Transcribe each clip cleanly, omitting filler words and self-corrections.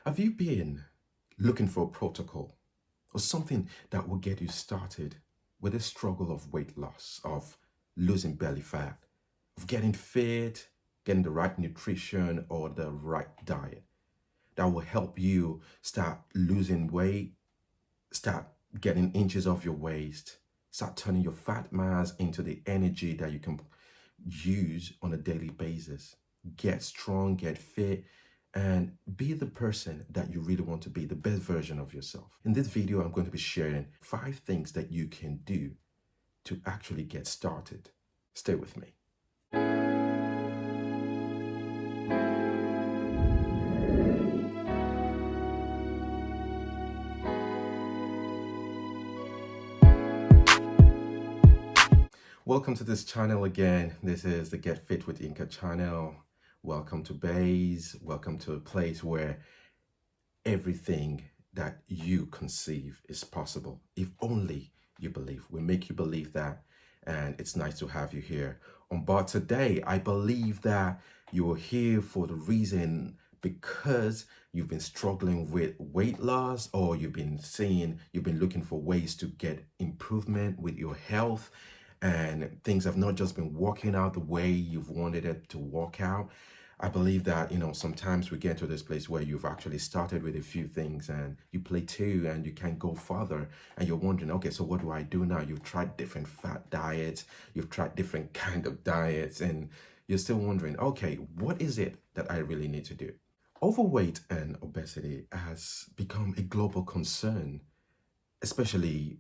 Have you been looking for a protocol or something that will get you started with a struggle of weight loss, of losing belly fat, of getting fit, getting the right nutrition or the right diet that will help you start losing weight, start getting inches off your waist, start turning your fat mass into the energy that you can use on a daily basis. Get strong, get fit, and be the person that you really want to be, the best version of yourself. In this video, I'm going to be sharing 5 things that you can do to actually get started. Stay with me. Welcome to this channel again. This is the Get Fit with Inca channel. Welcome to Bays. Welcome to a place where everything that you conceive is possible. If only you believe. We make you believe that. And it's nice to have you here on board today. I believe that you're here for the reason because you've been struggling with weight loss, or you've been looking for ways to get improvement with your health, and things have not just been working out the way you've wanted it to work out. I believe that, sometimes we get to this place where you've actually started with a few things and you plateau and you can't go further, and you're wondering, okay, so what do I do now? You've tried different fat diets, you've tried different kind of diets, and you're still wondering, okay, what is it that I really need to do? Overweight and obesity has become a global concern, especially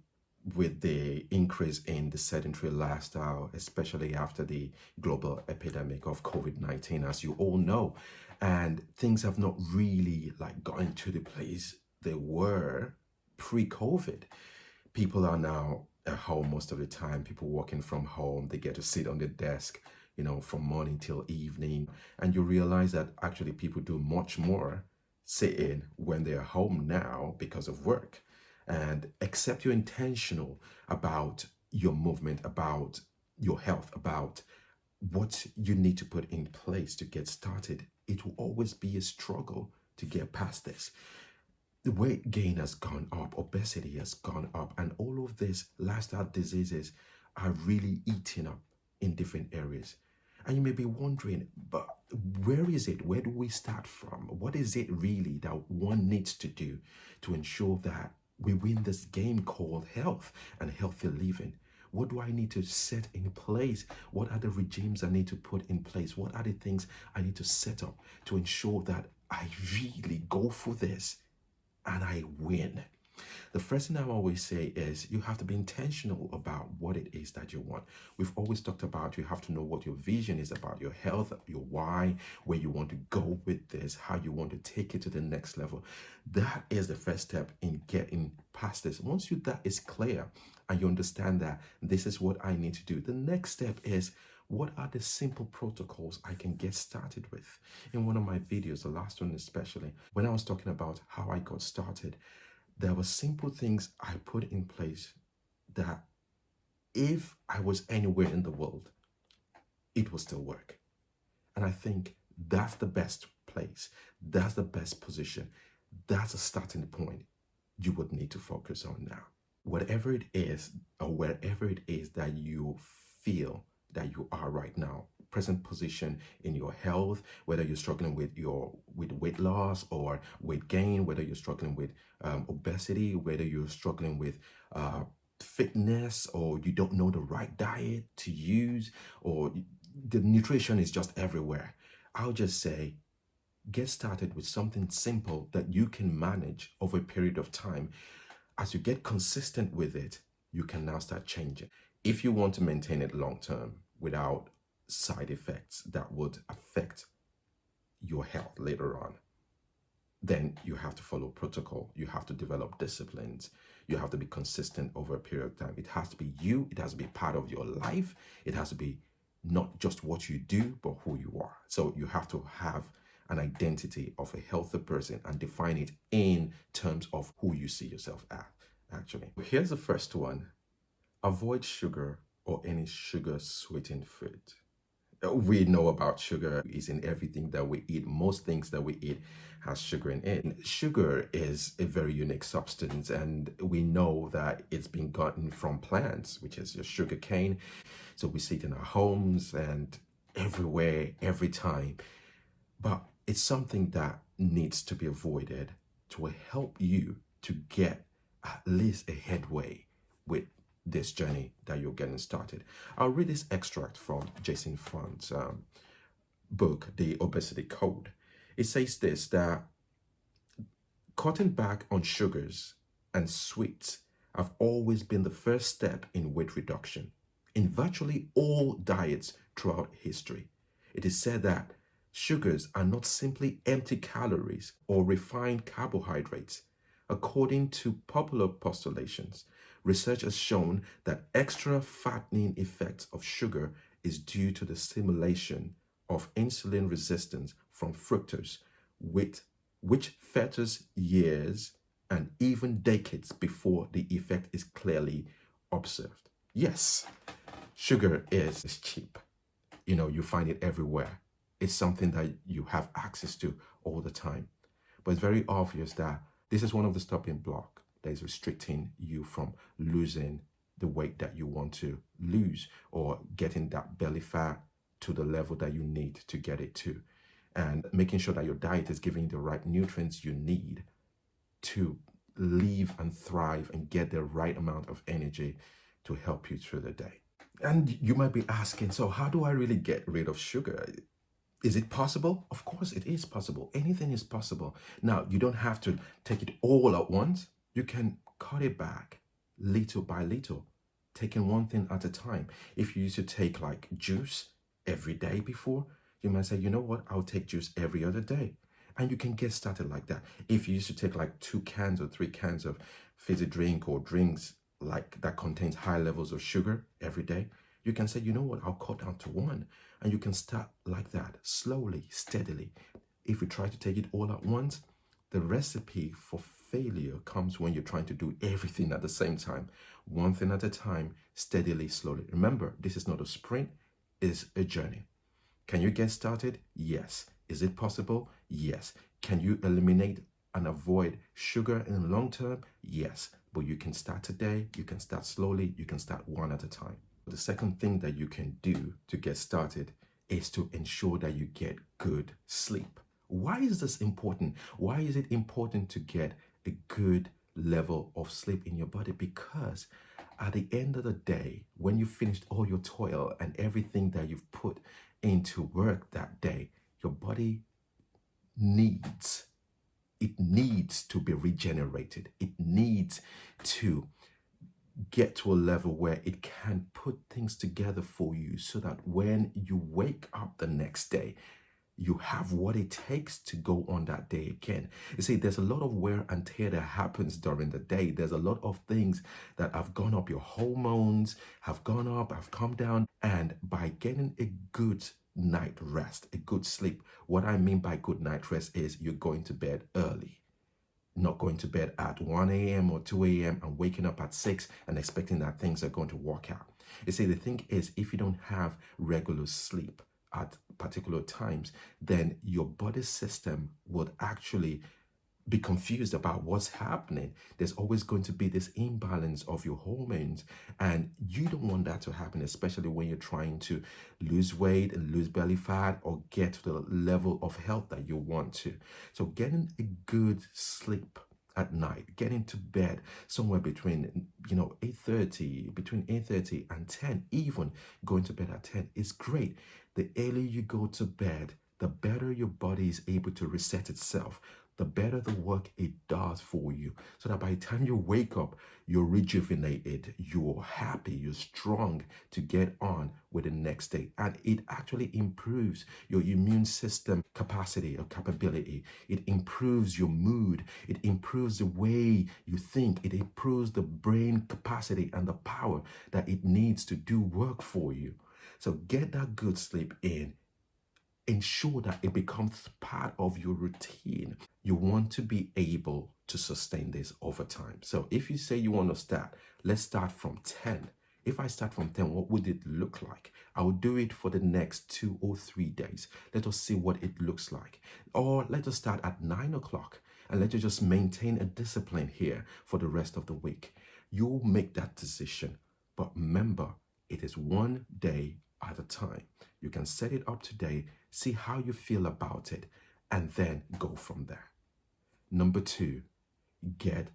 with the increase in the sedentary lifestyle, especially after the global epidemic of COVID-19, as you all know. And things have not really gotten to the place they were pre-COVID. People are now at home most of the time, people working from home, they get to sit on the desk, from morning till evening. And you realize that actually people do much more sitting when they're home now because of work. And except you're intentional about your movement, about your health, about what you need to put in place to get started, it will always be a struggle to get past this. The weight gain has gone up, obesity has gone up, and all of these lifestyle diseases are really eating up in different areas. And you may be wondering, but where is it? Where do we start from? What is it really that one needs to do to ensure that we win this game called health and healthy living? What do I need to set in place? What are the regimes I need to put in place? What are the things I need to set up to ensure that I really go for this and I win? The first thing I always say is you have to be intentional about what it is that you want. We've always talked about you have to know what your vision is about your health, your why, where you want to go with this, how you want to take it to the next level. That is the first step in getting past this. Once that is clear and you understand that this is what I need to do, the next step is, what are the simple protocols I can get started with? In one of my videos, the last one especially, when I was talking about how I got started, there were simple things I put in place that if I was anywhere in the world, it will still work. And I think that's the best place. That's the best position. That's a starting point you would need to focus on now. Whatever it is, or wherever it is that you feel that you are right now, present position in your health, whether you're struggling with weight loss or weight gain, whether you're struggling with obesity, whether you're struggling with fitness, or you don't know the right diet to use, or the nutrition is just everywhere, I'll just say, get started with something simple that you can manage over a period of time. As you get consistent with it, you can now start changing. If you want to maintain it long term without side effects that would affect your health later on, then you have to follow protocol. You have to develop disciplines. You have to be consistent over a period of time. It has to be you. It has to be part of your life. It has to be not just what you do, but who you are. So you have to have an identity of a healthy person and define it in terms of who you see yourself as, actually. Here's the first one. Avoid sugar or any sugar sweetened food. We know about sugar is in everything that we eat. Most things that we eat has sugar in it. Sugar is a very unique substance, and we know that it's been gotten from plants, which is your sugar cane. So we see it in our homes and everywhere, every time. But it's something that needs to be avoided to help you to get at least a headway with this journey that you're getting started. I'll read this extract from Jason Fung's book, The Obesity Code. It says this, that cutting back on sugars and sweets have always been the first step in weight reduction in virtually all diets throughout history. It is said that sugars are not simply empty calories or refined carbohydrates. According to popular postulations, research has shown that extra fattening effects of sugar is due to the stimulation of insulin resistance from fructose, with which fetters years and even decades before the effect is clearly observed. Yes, sugar is cheap. You find it everywhere. It's something that you have access to all the time. But it's very obvious that this is one of the stumbling blocks that is restricting you from losing the weight that you want to lose, or getting that belly fat to the level that you need to get it to, and making sure that your diet is giving you the right nutrients you need to live and thrive and get the right amount of energy to help you through the day. And you might be asking, so how do I really get rid of sugar? Is it possible? Of course, it is possible. Anything is possible. Now, you don't have to take it all at once. You can cut it back little by little, taking one thing at a time. If you used to take like juice every day before, you might say, you know what, I'll take juice every other day. And you can get started like that. If you used to take like 2 cans or 3 cans of fizzy drink or drinks like that contains high levels of sugar every day, you can say, you know what, I'll cut down to one. And you can start like that, slowly, steadily. If you try to take it all at once, the recipe for failure comes when you're trying to do everything at the same time. One thing at a time, steadily, slowly. Remember, this is not a sprint, it's a journey. Can you get started? Yes. Is it possible? Yes. Can you eliminate and avoid sugar in the long term? Yes. But you can start today, you can start slowly, you can start one at a time. The second thing that you can do to get started is to ensure that you get good sleep. Why is this important? Why is it important to get a good level of sleep in your body? Because at the end of the day, when you finished all your toil and everything that you've put into work that day, your body needs to be regenerated. It needs to get to a level where it can put things together for you, so that when you wake up the next day, you have what it takes to go on that day again. You see, there's a lot of wear and tear that happens during the day. There's a lot of things that have gone up. Your hormones have gone up, have come down. And by getting a good night rest, a good sleep, what I mean by good night rest is you're going to bed early. Not going to bed at 1 a.m. or 2 a.m. and waking up at 6 and expecting that things are going to work out. You see, the thing is, if you don't have regular sleep at particular times, then your body system would actually be confused about what's happening. There's always going to be this imbalance of your hormones, and you don't want that to happen, especially when you're trying to lose weight and lose belly fat or get to the level of health that you want to. So getting a good sleep at night, getting to bed somewhere between 8:30, between 8:30 and 10, even going to bed at 10 is great. The earlier you go to bed, the better your body is able to reset itself, the better the work it does for you. So that by the time you wake up, you're rejuvenated, you're happy, you're strong to get on with the next day. And it actually improves your immune system capacity or capability. It improves your mood. It improves the way you think. It improves the brain capacity and the power that it needs to do work for you. So get that good sleep in. Ensure that it becomes part of your routine. You want to be able to sustain this over time. So if you say you want to start, let's start from 10. If I start from 10, what would it look like? I will do it for the next 2 or 3 days. Let us see what it looks like. Or let us start at 9 o'clock and let us just maintain a discipline here for the rest of the week. You'll make that decision. But remember, it is one day at a time. You can set it up today, see how you feel about it, and then go from there. Number two, get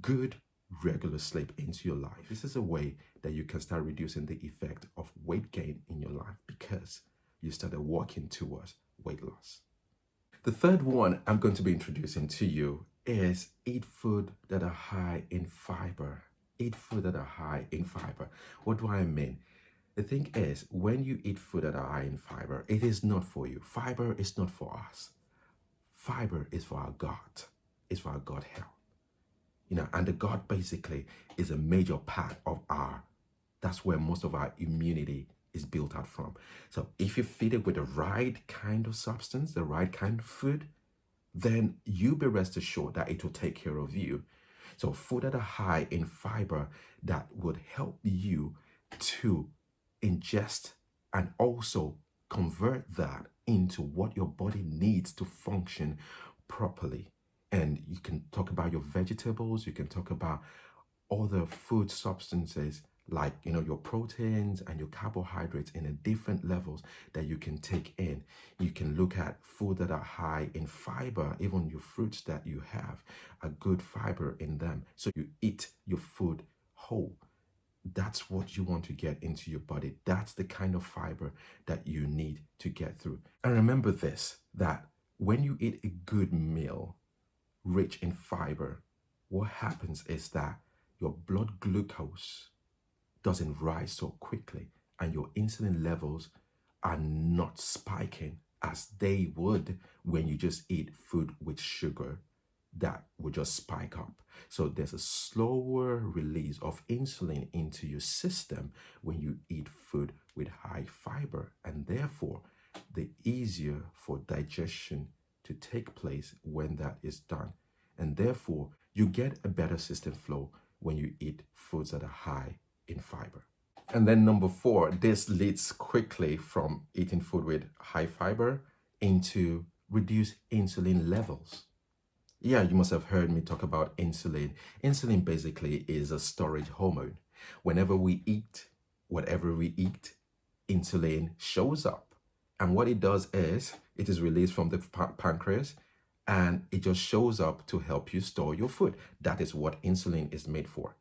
good regular sleep into your life. This is a way that you can start reducing the effect of weight gain in your life because you started working towards weight loss. The third one I'm going to be introducing to you is eat food that are high in fiber. Eat food that are high in fiber. What do I mean? The thing is, when you eat food that are high in fiber, it is not for you. Fiber is not for us. Fiber is for our gut. It's for our gut health. And the gut basically is a major part of that's where most of our immunity is built out from. So if you feed it with the right kind of substance, the right kind of food, then you be rest assured that it will take care of you. So food that are high in fiber that would help you to ingest and also convert that into what your body needs to function properly. And you can talk about your vegetables, you can talk about other food substances like your proteins and your carbohydrates in a different levels that you can take in. You can look at food that are high in fiber. Even your fruits that you have a good fiber in them, so you eat your food whole. That's what you want to get into your body. That's the kind of fiber that you need to get through. And remember this, that when you eat a good meal rich in fiber, what happens is that your blood glucose doesn't rise so quickly and your insulin levels are not spiking as they would when you just eat food with sugar that would just spike up. So there's a slower release of insulin into your system when you eat food with high fiber, and therefore the easier for digestion to take place when that is done. And therefore you get a better system flow when you eat foods that are high in fiber. And then number four, this leads quickly from eating food with high fiber into reduced insulin levels. Yeah, you must have heard me talk about insulin. Insulin basically is a storage hormone. Whenever we eat, whatever we eat, insulin shows up. And what it does is it is released from the pancreas and it just shows up to help you store your food. That is what insulin is made for.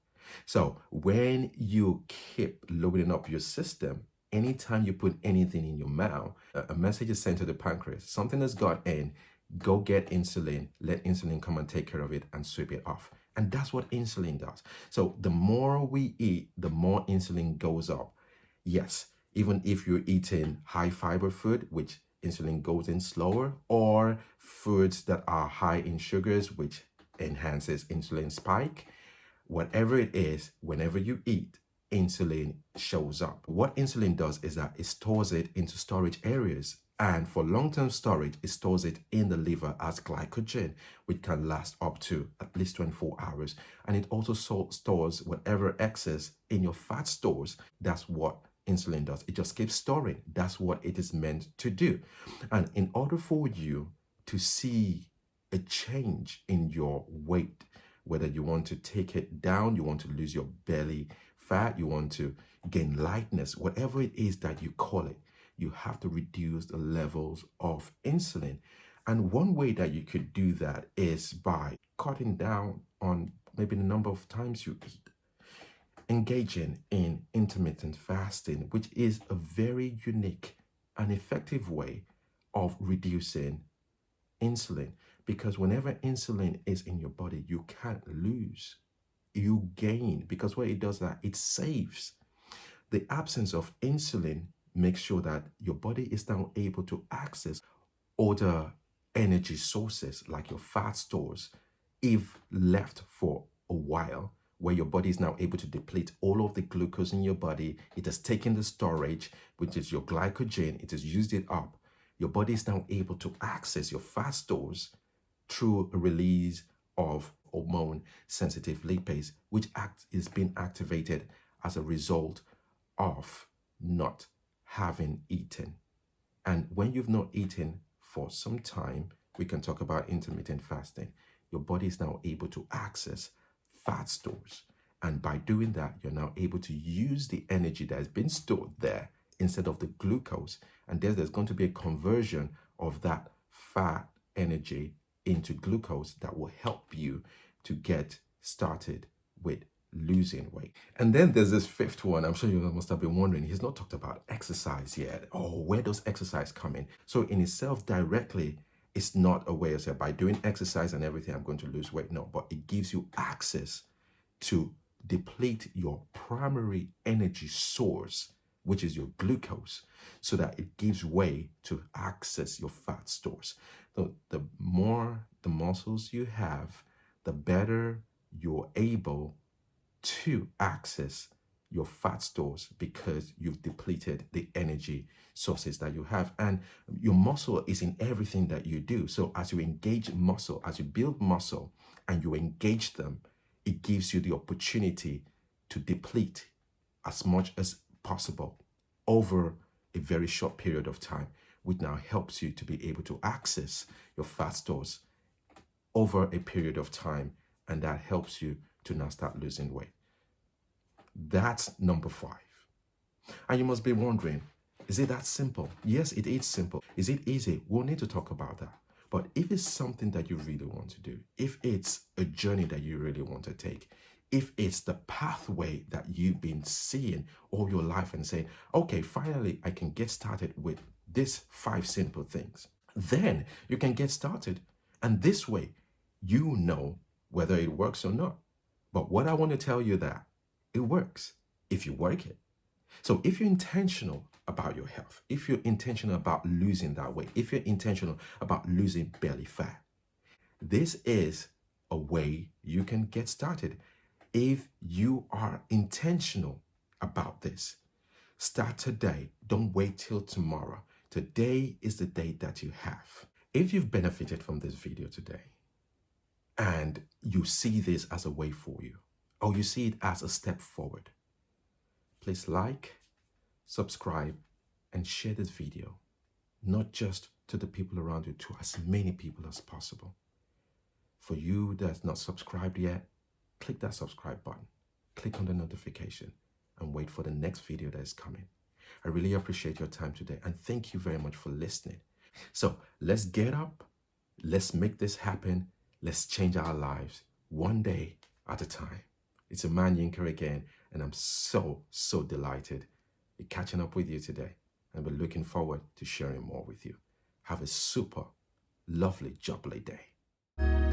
So when you keep loading up your system, anytime you put anything in your mouth, a message is sent to the pancreas. Something has got in, go get insulin, let insulin come and take care of it and sweep it off. And that's what insulin does. So the more we eat, the more insulin goes up. Yes, even if you're eating high fiber food, which insulin goes in slower, or foods that are high in sugars, which enhances insulin spike, whatever it is, whenever you eat, insulin shows up. What insulin does is that it stores it into storage areas. And for long-term storage, it stores it in the liver as glycogen, which can last up to at least 24 hours. And it also stores whatever excess in your fat stores. That's what insulin does. It just keeps storing. That's what it is meant to do. And in order for you to see a change in your weight, whether you want to take it down, you want to lose your belly fat, you want to gain lightness, whatever it is that you call it, you have to reduce the levels of insulin. And one way that you could do that is by cutting down on maybe the number of times you eat, engaging in intermittent fasting, which is a very unique and effective way of reducing insulin, because whenever insulin is in your body, you can't lose, you gain, because what it does that it saves. The absence of insulin makes sure that your body is now able to access other energy sources like your fat stores if left for a while, where your body is now able to deplete all of the glucose in your body. It has taken the storage, which is your glycogen, it has used it up. Your body is now able to access your fat stores through a release of hormone sensitive lipase, which is being activated as a result of not having eaten. And when you've not eaten for some time, we can talk about intermittent fasting. Your body is now able to access fat stores. And by doing that, you're now able to use the energy that has been stored there instead of the glucose. And there's going to be a conversion of that fat energy into glucose that will help you to get started with losing weight. And then there's this fifth one. I'm sure you must have been wondering, he's not talked about exercise yet. Oh, where does exercise come in? So in itself directly, it's not a way of saying by doing exercise and everything, I'm going to lose weight. No, but it gives you access to deplete your primary energy source, which is your glucose, so that it gives way to access your fat stores. So the more the muscles you have, the better you're able to access your fat stores because you've depleted the energy sources that you have. And your muscle is in everything that you do. So as you engage muscle, as you build muscle and you engage them, it gives you the opportunity to deplete as much as possible over a very short period of time, which now helps you to be able to access your fat stores over a period of time. And that helps you to now start losing weight. That's number 5. And you must be wondering, is it that simple? Yes, it is simple. Is it easy? We'll need to talk about that. But if it's something that you really want to do, if it's a journey that you really want to take, if it's the pathway that you've been seeing all your life and saying, okay, finally, I can get started with these 5 simple things, then you can get started. And this way, you know whether it works or not. But what I want to tell you that it works if you work it. So if you're intentional about your health, if you're intentional about losing that weight, if you're intentional about losing belly fat, this is a way you can get started. If you are intentional about this, start today. Don't wait till tomorrow. Today is the day that you have. If you've benefited from this video today and you see this as a way for you, or you see it as a step forward, please like, subscribe, and share this video, not just to the people around you, to as many people as possible. For you that's not subscribed yet, click that subscribe button, click on the notification, and wait for the next video that is coming. I really appreciate your time today, and thank you very much for listening. So let's get up, let's make this happen, let's change our lives one day at a time. It's a man Yinka again, and I'm so delighted to be catching up with you today, and we're looking forward to sharing more with you. Have a super lovely, jubbly day.